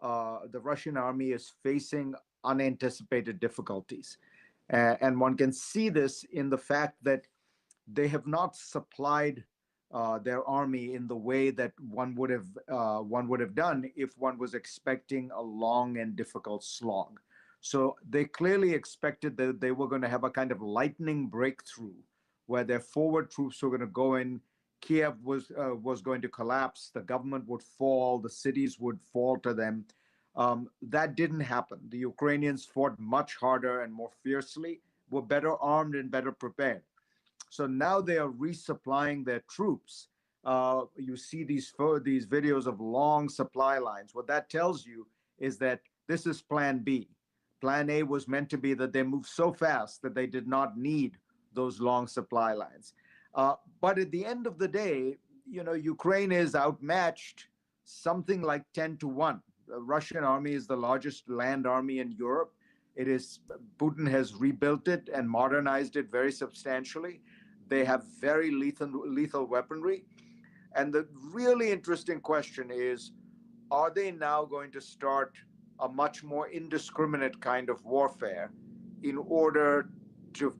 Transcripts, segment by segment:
the Russian army is facing unanticipated difficulties. And one can see this in the fact that they have not supplied their army in the way that one would have done if one was expecting a long and difficult slog. So they clearly expected that they were going to have a kind of lightning breakthrough where their forward troops were going to go in. Kiev was going to collapse. The government would fall. The cities would fall to them. That didn't happen. The Ukrainians fought much harder and more fiercely, were better armed and better prepared. So now they are resupplying their troops. You see these videos of long supply lines. What that tells you is that this is Plan B. Plan A was meant to be that they moved so fast that they did not need those long supply lines. But at the end of the day, Ukraine is outmatched something like 10-1. The Russian army is the largest land army in Europe. Putin has rebuilt it and modernized it very substantially. They have very lethal weaponry. And the really interesting question is, are they now going to start a much more indiscriminate kind of warfare in order to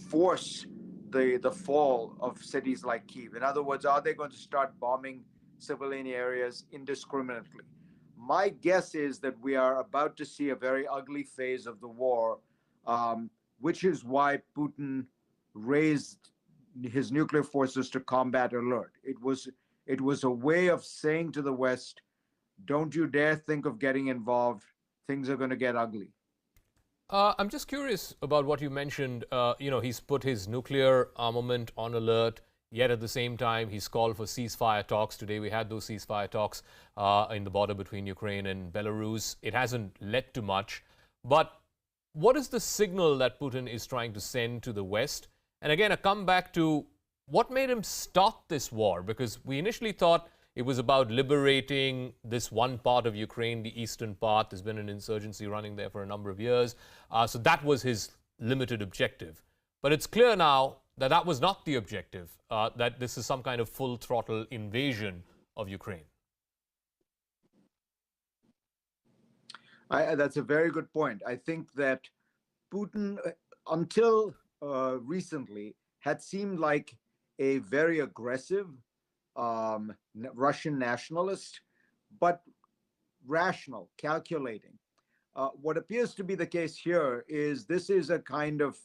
force the fall of cities like Kyiv? In other words, are they going to start bombing civilian areas indiscriminately? My guess is that we are about to see a very ugly phase of the war, which is why Putin raised his nuclear forces to combat alert. It was a way of saying to the West, don't you dare think of getting involved. Things are going to get ugly. I'm just curious about what you mentioned. He's put his nuclear armament on alert, yet at the same time, he's called for ceasefire talks. Today, we had those ceasefire talks in the border between Ukraine and Belarus. It hasn't led to much. But what is the signal that Putin is trying to send to the West? And again, I come back to what made him start this war? Because we initially thought it was about liberating this one part of Ukraine, the eastern part. There's been an insurgency running there for a number of years. So that was his limited objective. But it's clear now that that was not the objective, that this is some kind of full throttle invasion of Ukraine. That's a very good point. I think that Putin, until recently, had seemed like a very aggressive Russian nationalist, but rational, calculating. What appears to be the case here is this is a kind of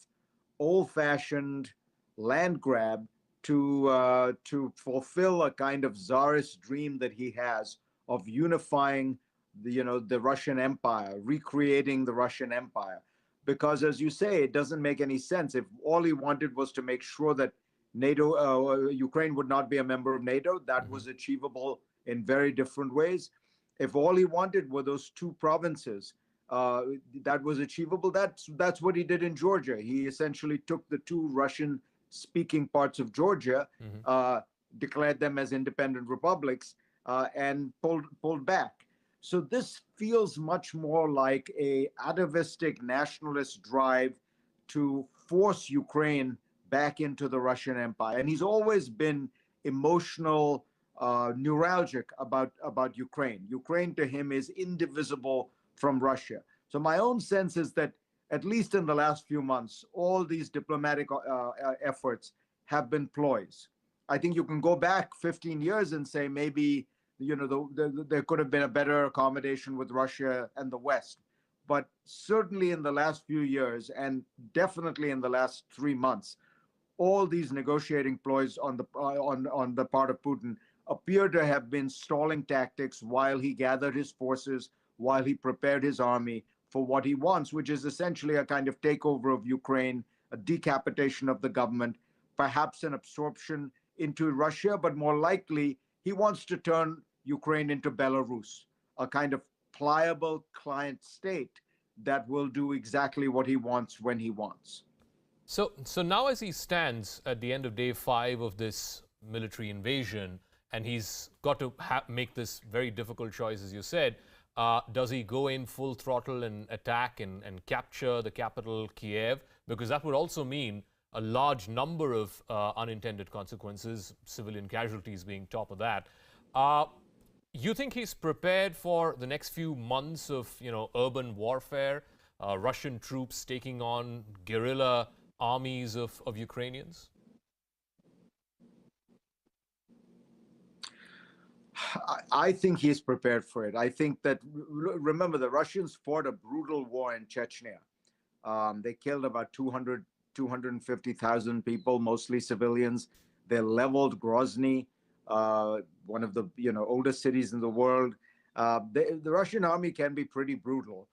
old-fashioned land grab to fulfill a kind of czarist dream that he has of unifying the Russian Empire, recreating the Russian Empire. Because as you say, it doesn't make any sense. If all he wanted was to make sure that Ukraine would not be a member of NATO, that was achievable in very different ways. If all he wanted were those two provinces, that was achievable. That's what he did in Georgia. He essentially took the two Russian-speaking parts of Georgia, declared them as independent republics, and pulled back. So this feels much more like a atavistic nationalist drive to force Ukraine back into the Russian Empire. And he's always been emotional, neuralgic about Ukraine. Ukraine to him is indivisible from Russia. So my own sense is that, at least in the last few months, all these diplomatic efforts have been ploys. I think you can go back 15 years and say maybe there could have been a better accommodation with Russia and the West. But certainly in the last few years, and definitely in the last 3 months, all these negotiating ploys on the part of Putin appear to have been stalling tactics while he gathered his forces, while he prepared his army for what he wants, which is essentially a kind of takeover of Ukraine, a decapitation of the government, perhaps an absorption into Russia, but more likely he wants to turn Ukraine into Belarus, a kind of pliable client state that will do exactly what he wants when he wants. So now as he stands at the end of day 5 of this military invasion, and he's got to make this very difficult choice, as you said, does he go in full throttle and attack and capture the capital, Kiev? Because that would also mean a large number of unintended consequences, civilian casualties being top of that. You think he's prepared for the next few months of, urban warfare, Russian troops taking on guerrilla armies of Ukrainians? I think he's prepared for it. I think that, remember, the Russians fought a brutal war in Chechnya. They killed about 250,000 people, mostly civilians. They leveled Grozny, one of the oldest cities in the world. The Russian army can be pretty brutal.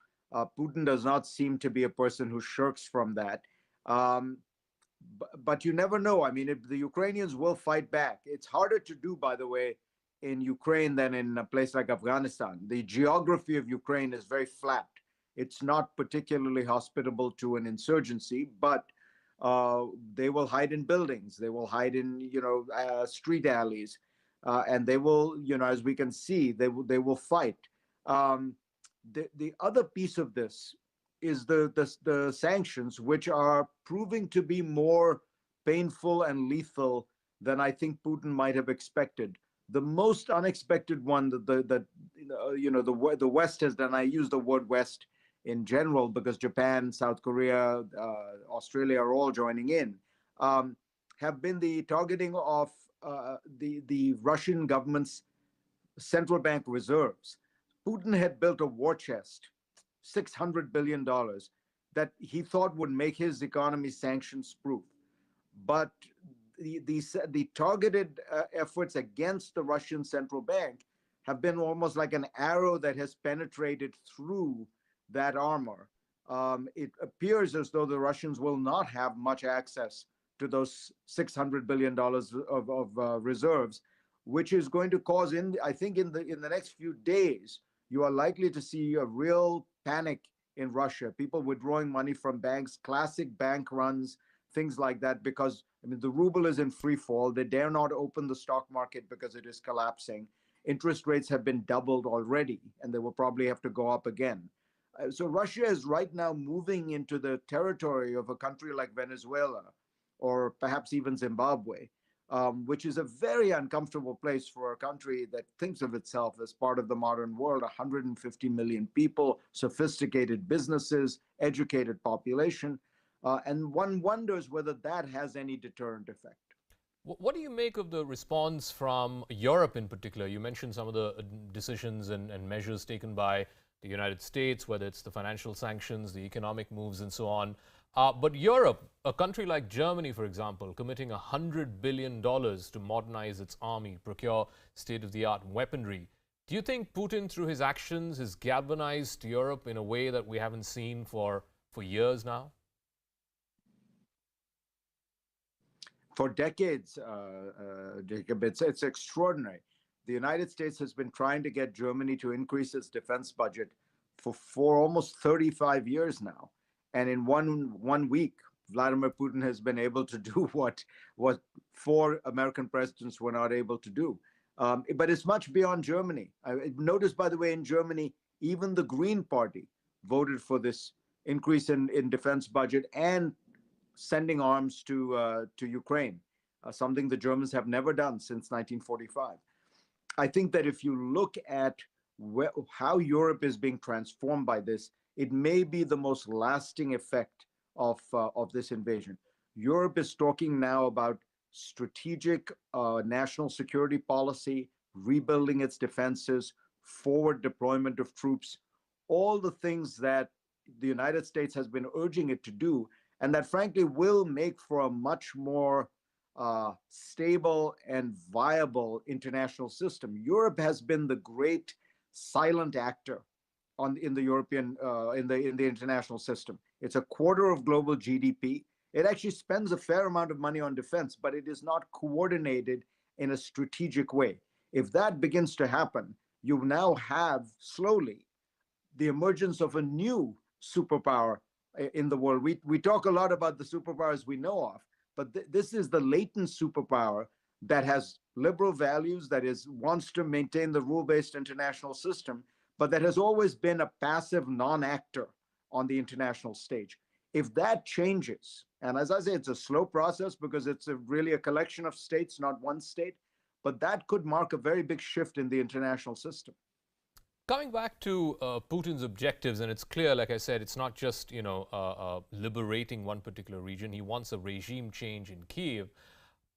Putin does not seem to be a person who shirks from that. But you never know. I mean, the Ukrainians will fight back. It's harder to do, by the way, in Ukraine than in a place like Afghanistan. The geography of Ukraine is very flat. It's not particularly hospitable to an insurgency, but they will hide in buildings. They will hide in, street alleys, and they will, as we can see, they will fight. The other piece of this is the sanctions, which are proving to be more painful and lethal than I think Putin might have expected. The most unexpected one that the West has done. I use the word West in general because Japan, South Korea, Australia are all joining in. Have been the targeting of the Russian government's central bank reserves. Putin had built a war chest, $600 billion, that he thought would make his economy sanctions proof. But the targeted efforts against the Russian central bank have been almost like an arrow that has penetrated through that armor. It appears as though the Russians will not have much access to those $600 billion of reserves, which is going to cause, I think in the next few days, you are likely to see a real panic in Russia, people withdrawing money from banks, classic bank runs, things like that, because the ruble is in free fall. They dare not open the stock market because it is collapsing. Interest rates have been doubled already, and they will probably have to go up again. So Russia is right now moving into the territory of a country like Venezuela, or perhaps even Zimbabwe, which is a very uncomfortable place for a country that thinks of itself as part of the modern world. 150 million people, sophisticated businesses, educated population. And one wonders whether that has any deterrent effect. What do you make of the response from Europe in particular? You mentioned some of the decisions and measures taken by the United States, whether it's the financial sanctions, the economic moves, and so on. But Europe, a country like Germany, for example, committing $100 billion to modernize its army, procure state-of-the-art weaponry. Do you think Putin, through his actions, has galvanized Europe in a way that we haven't seen for years now? For decades, Jacob, it's extraordinary. The United States has been trying to get Germany to increase its defense budget for almost 35 years now. And in one week, Vladimir Putin has been able to do what 4 American presidents were not able to do. But it's much beyond Germany. Notice, by the way, in Germany, even the Green Party voted for this increase in defense budget and sending arms to Ukraine, something the Germans have never done since 1945. I think that if you look at how Europe is being transformed by this, it may be the most lasting effect of this invasion. Europe is talking now about strategic national security policy, rebuilding its defenses, forward deployment of troops, all the things that the United States has been urging it to do, and that frankly will make for a much more stable and viable international system. Europe has been the great silent actor in the European in the international system. It's a quarter of global GDP. It actually spends a fair amount of money on defense, but it is not coordinated in a strategic way. If that begins to happen, you now have slowly the emergence of a new superpower in the world. We talk a lot about the superpowers we know of, but this is the latent superpower that has liberal values, that wants to maintain the rule-based international system, but that has always been a passive non-actor on the international stage. If that changes, and as I say, it's a slow process because it's really a collection of states, not one state, but that could mark a very big shift in the international system. Coming back to Putin's objectives, and it's clear, like I said, it's not just liberating one particular region. He wants a regime change in Kiev.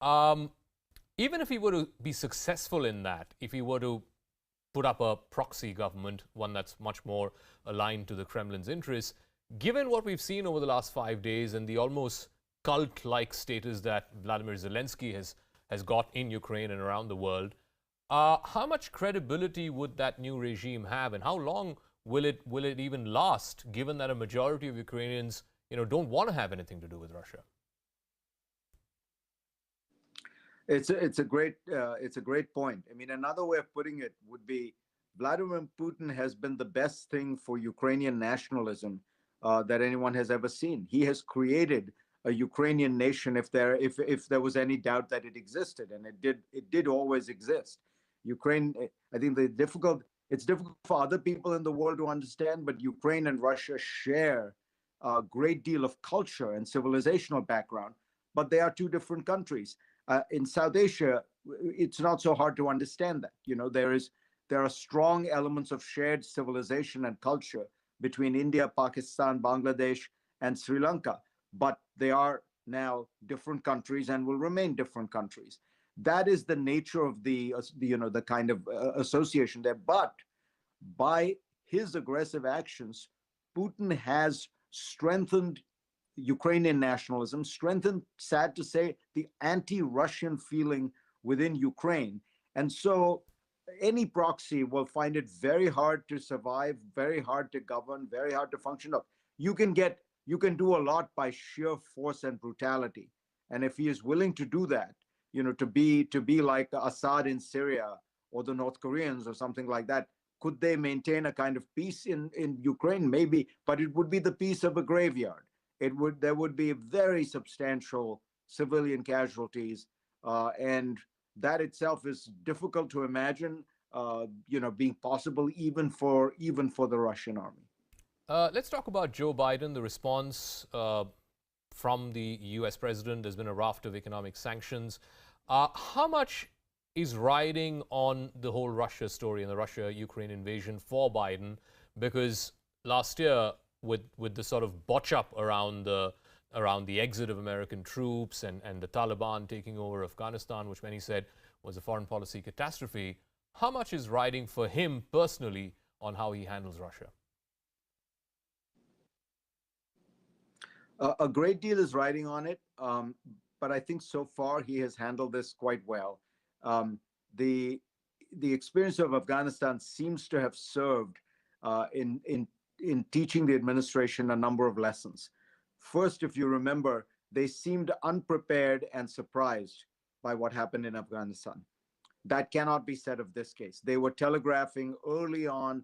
Even if he were to be successful in that, if he were to put up a proxy government, one that's much more aligned to the Kremlin's interests, given what we've seen over the last 5 days and the almost cult-like status that Vladimir Zelensky has got in Ukraine and around the world, how much credibility would that new regime have, and how long will it even last, given that a majority of Ukrainians, don't want to have anything to do with Russia? It's a great point. I mean, another way of putting it would be Vladimir Putin has been the best thing for Ukrainian nationalism that anyone has ever seen. He has created a Ukrainian nation, if there was any doubt that it existed, and it did always exist. Ukraine, I think it's difficult for other people in the world to understand, but Ukraine and Russia share a great deal of culture and civilizational background, but they are two different countries. In South Asia, it's not so hard to understand that. There are strong elements of shared civilization and culture between India, Pakistan, Bangladesh, and Sri Lanka, but they are now different countries and will remain different countries. That is the nature of the kind of association there. But by his aggressive actions, Putin has strengthened Ukrainian nationalism, strengthened, sad to say, the anti-Russian feeling within Ukraine. And so any proxy will find it very hard to survive, very hard to govern, very hard to function. Look, you can do a lot by sheer force and brutality. And if he is willing to do that, to be like Assad in Syria or the North Koreans or something like that, could they maintain a kind of peace in Ukraine? Maybe, but it would be the peace of a graveyard. There would be very substantial civilian casualties, and that itself is difficult to imagine, being possible even for the Russian army. Let's talk about Joe Biden, the response from the U.S. president. There's been a raft of economic sanctions. How much is riding on the whole Russia story and the Russia-Ukraine invasion for Biden? Because last year, with the sort of botch-up around the exit of American troops and the Taliban taking over Afghanistan, which many said was a foreign policy catastrophe, how much is riding for him personally on how he handles Russia? A great deal is riding on it, but I think so far he has handled this quite well. The experience of Afghanistan seems to have served in teaching the administration a number of lessons. First, if you remember, they seemed unprepared and surprised by what happened in Afghanistan. That cannot be said of this case. They were telegraphing early on,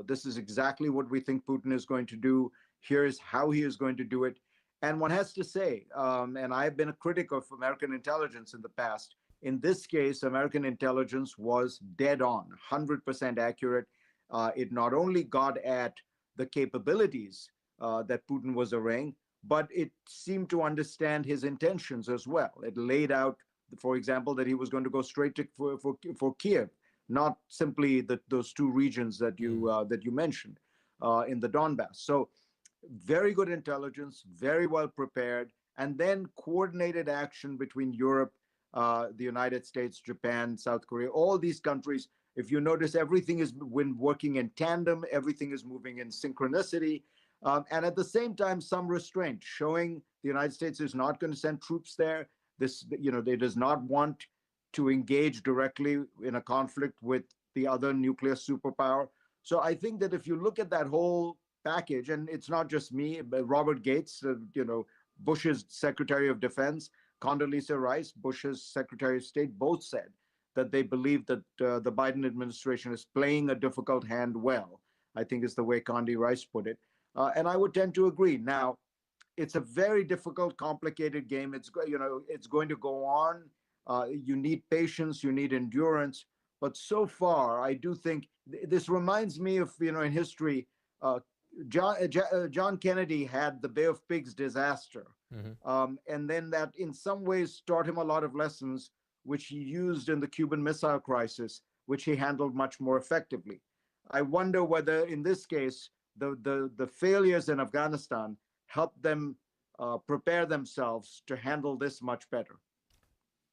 this is exactly what we think Putin is going to do. Here is how he is going to do it. And one has to say, and I've been a critic of American intelligence in the past, in this case, American intelligence was dead on, 100% accurate. It not only got at the capabilities that Putin was arraying, but it seemed to understand his intentions as well. It laid out, for example, that he was going to go straight for Kiev, not simply those two regions that you mentioned in the Donbass. So very good intelligence, very well prepared, and then coordinated action between Europe, the United States, Japan, South Korea, all these countries. If you notice, everything is when working in tandem, everything is moving in synchronicity, and at the same time, some restraint, showing the United States is not going to send troops there. It does not want to engage directly in a conflict with the other nuclear superpower. So I think that if you look at that whole package, and it's not just me, but Robert Gates, Bush's Secretary of Defense, Condoleezza Rice, Bush's Secretary of State, both said that they believe that the Biden administration is playing a difficult hand well, I think is the way Condi Rice put it. And I would tend to agree. Now, it's a very difficult, complicated game. It's going to go on. You need patience, you need endurance. But so far, I do think this reminds me of, in history, John Kennedy had the Bay of Pigs disaster. And then that in some ways taught him a lot of lessons which he used in the Cuban Missile Crisis, which he handled much more effectively. I wonder whether, in this case, the failures in Afghanistan helped them prepare themselves to handle this much better.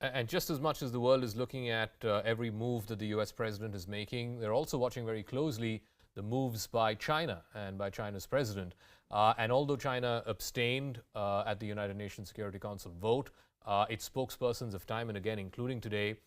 And just as much as the world is looking at every move that the US president is making, they're also watching very closely the moves by China and by China's president. And although China abstained at the United Nations Security Council vote, its spokespersons have time and again, including today,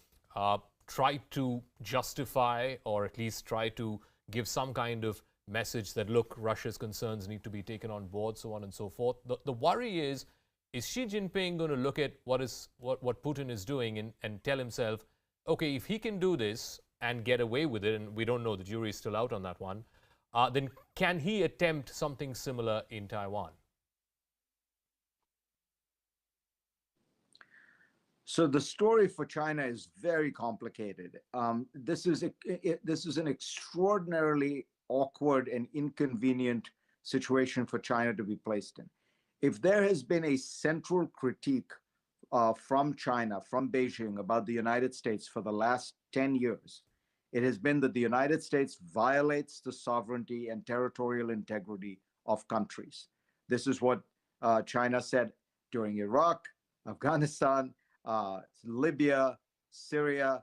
tried to justify or at least try to give some kind of message that, look, Russia's concerns need to be taken on board, so on and so forth. The worry is Xi Jinping going to look at what Putin is doing and tell himself, okay, if he can do this and get away with it, and we don't know, the jury is still out on that one, then can he attempt something similar in Taiwan? So the story for China is very complicated. This is an extraordinarily awkward and inconvenient situation for China to be placed in. If there has been a central critique from China, from Beijing, about the United States for the last 10 years, it has been that the United States violates the sovereignty and territorial integrity of countries. This is what China said during Iraq, Afghanistan, Libya, Syria.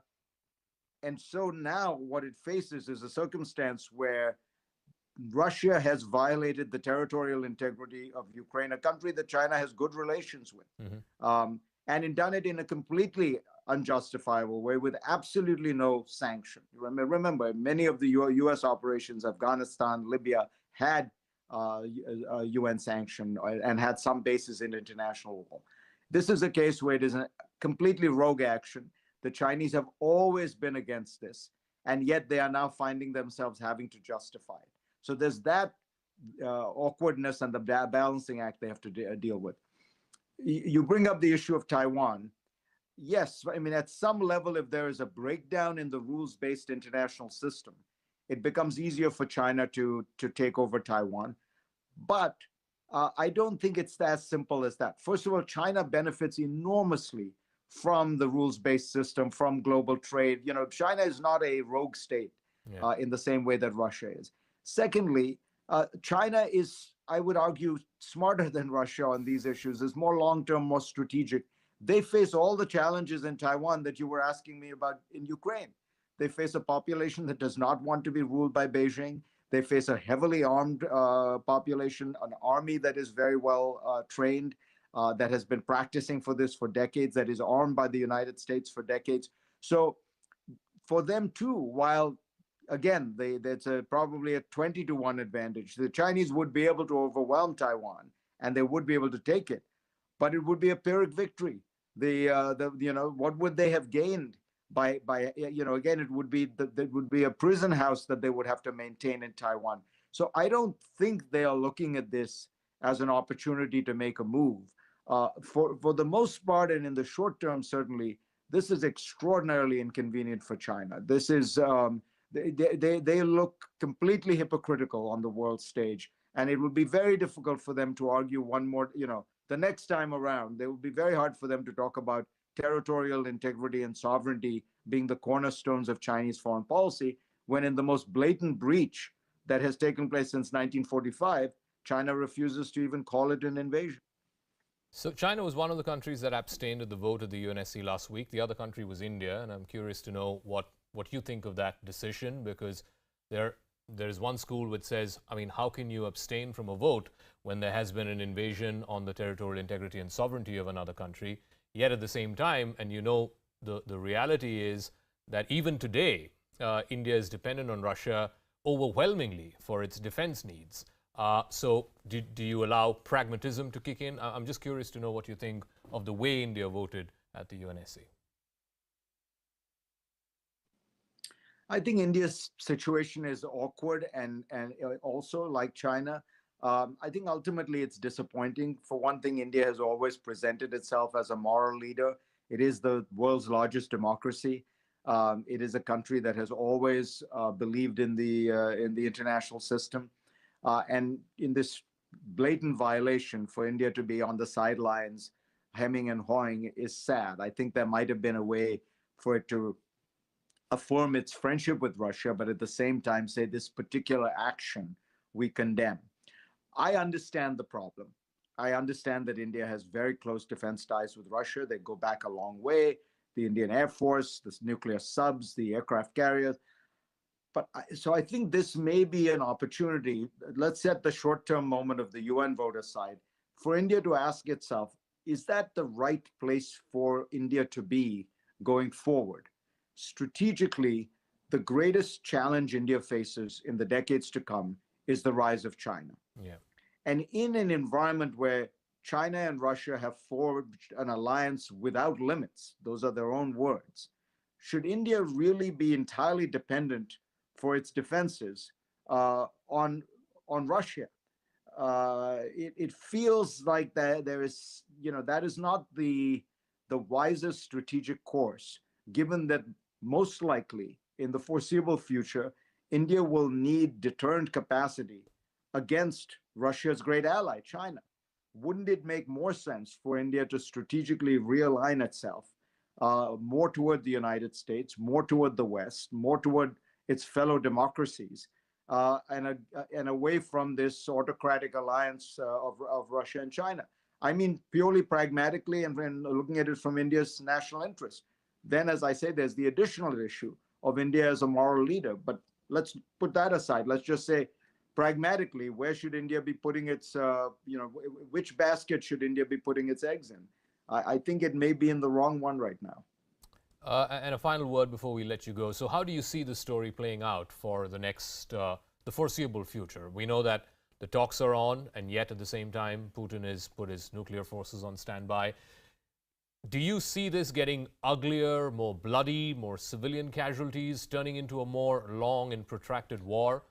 And so now what it faces is a circumstance where Russia has violated the territorial integrity of Ukraine, a country that China has good relations with, and done it in a completely unjustifiable way with absolutely no sanction. Remember, many of the U.S. operations, Afghanistan, Libya, had a UN sanction and had some basis in international law. This is a case where it is a completely rogue action. The Chinese have always been against this, and yet they are now finding themselves having to justify it. So there's that awkwardness and the balancing act they have to deal with. You bring up the issue of Taiwan. Yes, I mean, at some level, if there is a breakdown in the rules-based international system, it becomes easier for China to take over Taiwan. But I don't think it's as simple as that. First of all, China benefits enormously from the rules-based system, from global trade. You know, China is not a rogue state in the same way that Russia is. Secondly, China is, I would argue, smarter than Russia on these issues, is more long-term, more strategic. They face all the challenges in Taiwan that you were asking me about in Ukraine. They face a population that does not want to be ruled by Beijing. They face a heavily armed population, an army that is very well trained, that has been practicing for this for decades, that is armed by the United States for decades. So for them too, while again, that's probably a 20-to-1 advantage. The Chinese would be able to overwhelm Taiwan, and they would be able to take it, but it would be a Pyrrhic victory. What would they have gained by again, it would be a prison house that they would have to maintain in Taiwan. So I don't think they are looking at this as an opportunity to make a move. For the most part, and in the short term, certainly, this is extraordinarily inconvenient for China. This is they look completely hypocritical on the world stage, and it would be very difficult for them to argue one more, the next time around. It would be very hard for them to talk about territorial integrity and sovereignty being the cornerstones of Chinese foreign policy, when in the most blatant breach that has taken place since 1945, China refuses to even call it an invasion. So China was one of the countries that abstained at the vote at the UNSC last week. The other country was India, and I'm curious to know what you think of that decision, because there is one school which says, I mean, how can you abstain from a vote when there has been an invasion on the territorial integrity and sovereignty of another country? Yet at the same time, and the reality is that even today, India is dependent on Russia overwhelmingly for its defense needs. So do you allow pragmatism to kick in? I'm just curious to know what you think of the way India voted at the UNSC. I think India's situation is awkward and also like China. I think ultimately it's disappointing. For one thing, India has always presented itself as a moral leader. It is the world's largest democracy. It is a country that has always believed in the international system. And in this blatant violation, for India to be on the sidelines, hemming and hawing, is sad. I think there might have been a way for it to affirm its friendship with Russia, but at the same time say this particular action we condemn. I understand the problem. I understand that India has very close defense ties with Russia. They go back a long way. The Indian Air Force, the nuclear subs, the aircraft carriers. So I think this may be an opportunity. Let's set the short-term moment of the UN vote aside for India to ask itself, is that the right place for India to be going forward? Strategically, the greatest challenge India faces in the decades to come is the rise of China. Yeah. And in an environment where China and Russia have forged an alliance without limits, those are their own words, should India really be entirely dependent for its defenses on Russia? It feels like that there is, that is not the wisest strategic course, given that most likely in the foreseeable future, India will need deterrent capacity against Russia's great ally, China. Wouldn't it make more sense for India to strategically realign itself more toward the United States, more toward the West, more toward its fellow democracies, and away from this autocratic alliance of Russia and China? I mean, purely pragmatically and looking at it from India's national interest. Then, as I say, there's the additional issue of India as a moral leader. But let's put that aside. Let's just say, pragmatically, where should India be putting its, which basket should India be putting its eggs in? I think it may be in the wrong one right now. And a final word before we let you go. So how do you see the story playing out for the next, the foreseeable future? We know that the talks are on, and yet at the same time, Putin has put his nuclear forces on standby. Do you see this getting uglier, more bloody, more civilian casualties, turning into a more long and protracted war?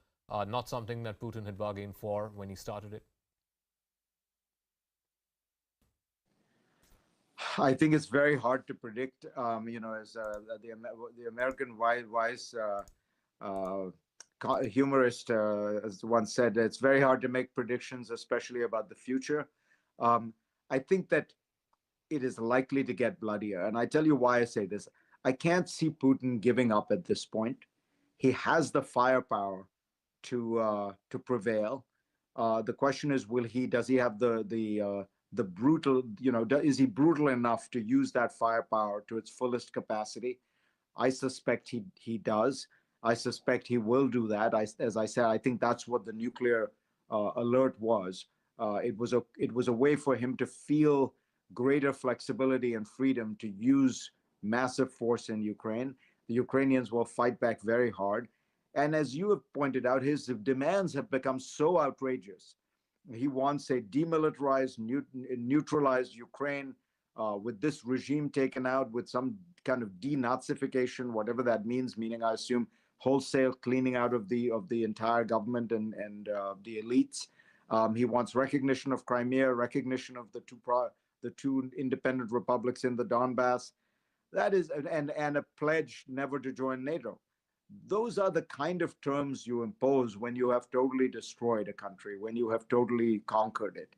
Not something that Putin had bargained for when he started it? I think it's very hard to predict. As the American wise humorist as once said, it's very hard to make predictions, especially about the future. I think that it is likely to get bloodier. And I tell you why I say this. I can't see Putin giving up at this point. He has the firepower to prevail. The question is, does he have the brutal, is he brutal enough to use that firepower to its fullest capacity? I suspect he does. I suspect he will do that. As I said, I think that's what the nuclear alert was. It was a way for him to feel greater flexibility and freedom to use massive force in Ukraine. The Ukrainians will fight back very hard. And as you have pointed out, his demands have become so outrageous. He wants a demilitarized, neutralized Ukraine with this regime taken out, with some kind of denazification, whatever that means, meaning, I assume, wholesale cleaning out of the entire government and the elites. He wants recognition of Crimea, recognition of the two independent republics in the Donbass. That is, and a pledge never to join NATO. Those are the kind of terms you impose when you have totally destroyed a country, when you have totally conquered it.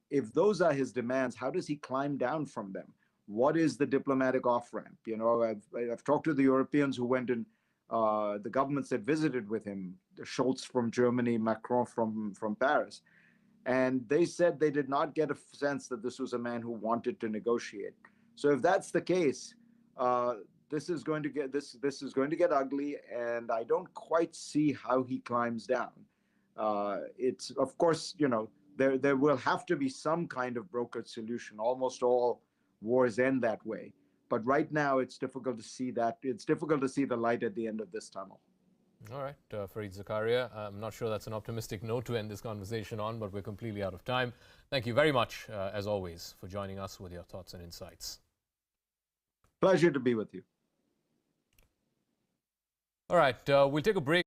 If those are his demands, how does he climb down from them? What is the diplomatic off-ramp? I've talked to the Europeans who went in, the governments that visited with him, Scholz from Germany, Macron from Paris. And they said they did not get a sense that this was a man who wanted to negotiate. So if that's the case, this is going to get ugly, and I don't quite see how he climbs down. It's, of course, there will have to be some kind of brokered solution. Almost all wars end that way. But right now, it's difficult to see that. It's difficult to see the light at the end of this tunnel. All right, Fareed Zakaria, I'm not sure that's an optimistic note to end this conversation on, but we're completely out of time. Thank you very much, as always, for joining us with your thoughts and insights. Pleasure to be with you. All right, we'll take a break.